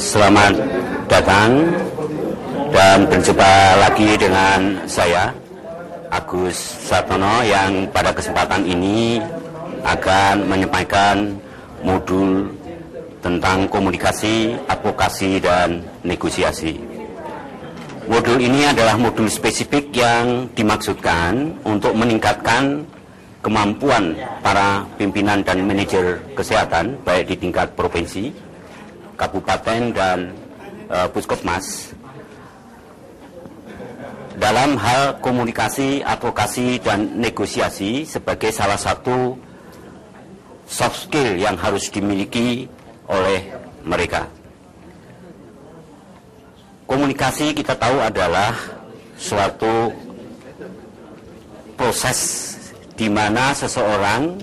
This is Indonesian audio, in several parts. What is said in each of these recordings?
Selamat datang dan berjumpa lagi dengan saya, Agus Sartono, yang pada kesempatan ini akan menyampaikan modul tentang komunikasi, advokasi, dan negosiasi. Modul ini adalah modul spesifik yang dimaksudkan untuk meningkatkan kemampuan para pimpinan dan manajer kesehatan, baik di tingkat provinsi, kabupaten, dan puskesmas, dalam hal komunikasi, advokasi, dan negosiasi sebagai salah satu soft skill yang harus dimiliki oleh mereka. Komunikasi kita tahu adalah suatu proses di mana seseorang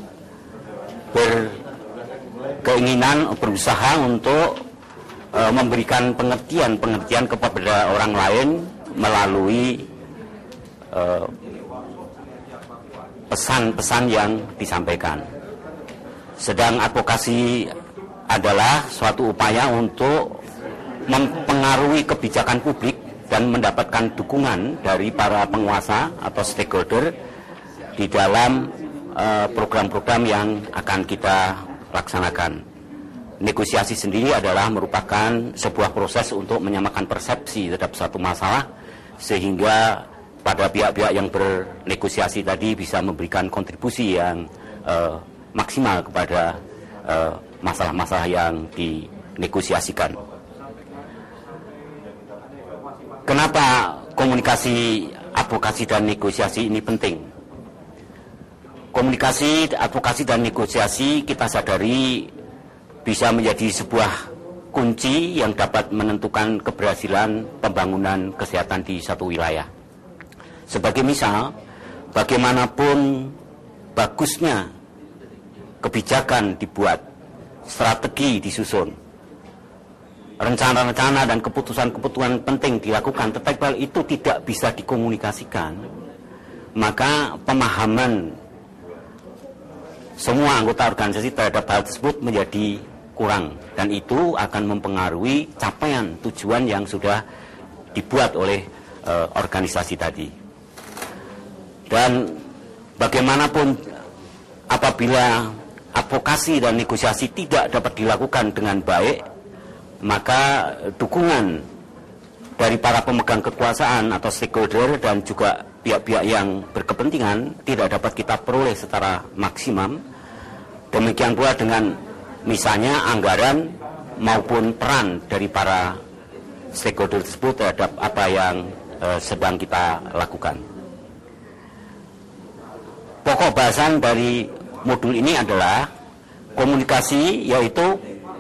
berkeinginan, berusaha untuk memberikan pengertian kepada orang lain melalui pesan-pesan yang disampaikan. Sedang advokasi adalah suatu upaya untuk mempengaruhi kebijakan publik dan mendapatkan dukungan dari para penguasa atau stakeholder di dalam program-program yang akan kita laksanakan. Negosiasi sendiri adalah merupakan sebuah proses untuk menyamakan persepsi terhadap suatu masalah, sehingga pada pihak-pihak yang bernegosiasi tadi bisa memberikan kontribusi yang maksimal kepada masalah-masalah yang dinegosiasikan. Kenapa komunikasi, advokasi, dan negosiasi ini penting? Komunikasi, advokasi, dan negosiasi kita sadari bisa menjadi sebuah kunci yang dapat menentukan keberhasilan pembangunan kesehatan di satu wilayah. Sebagai misal, bagaimanapun bagusnya kebijakan dibuat, strategi disusun, rencana-rencana dan keputusan-keputusan penting dilakukan, tetapi hal itu tidak bisa dikomunikasikan, maka pemahaman semua anggota organisasi terhadap hal tersebut menjadi kurang, dan itu akan mempengaruhi capaian tujuan yang sudah dibuat oleh organisasi tadi. Dan bagaimanapun apabila advokasi dan negosiasi tidak dapat dilakukan dengan baik, maka dukungan dari para pemegang kekuasaan atau stakeholder dan juga pihak-pihak yang berkepentingan tidak dapat kita peroleh secara maksimum. Demikian pula dengan misalnya anggaran maupun peran dari para stakeholder tersebut terhadap apa yang sedang kita lakukan. Pokok bahasan dari modul ini adalah komunikasi, yaitu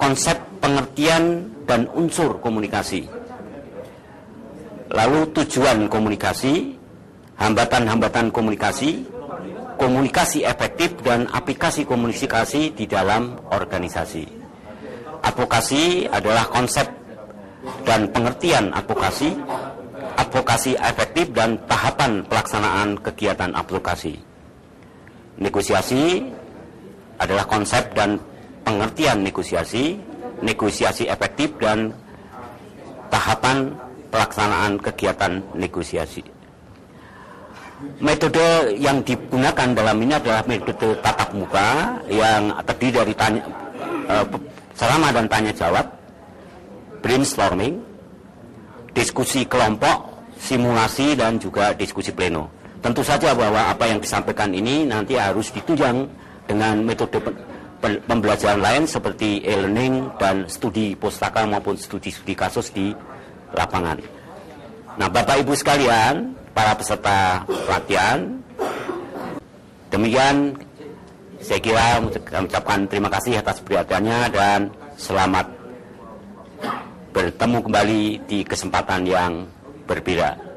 konsep, pengertian, dan unsur komunikasi. Lalu tujuan komunikasi, hambatan-hambatan komunikasi, komunikasi efektif, dan aplikasi komunikasi di dalam organisasi. Advokasi adalah konsep dan pengertian advokasi, advokasi efektif, dan tahapan pelaksanaan kegiatan advokasi. Negosiasi adalah konsep dan pengertian negosiasi, negosiasi efektif, dan tahapan pelaksanaan kegiatan negosiasi. Metode yang digunakan dalam ini adalah metode tatap muka yang terdiri dari ceramah dan tanya jawab, brainstorming, diskusi kelompok, simulasi, dan juga diskusi pleno. Tentu saja bahwa apa yang disampaikan ini nanti harus ditunjang dengan metode pembelajaran lain seperti e-learning dan studi pustaka maupun studi-studi kasus di lapangan. Nah, Bapak Ibu sekalian, para peserta pelatihan, demikian saya kira mengucapkan terima kasih atas perhatiannya dan selamat bertemu kembali di kesempatan yang berbeda.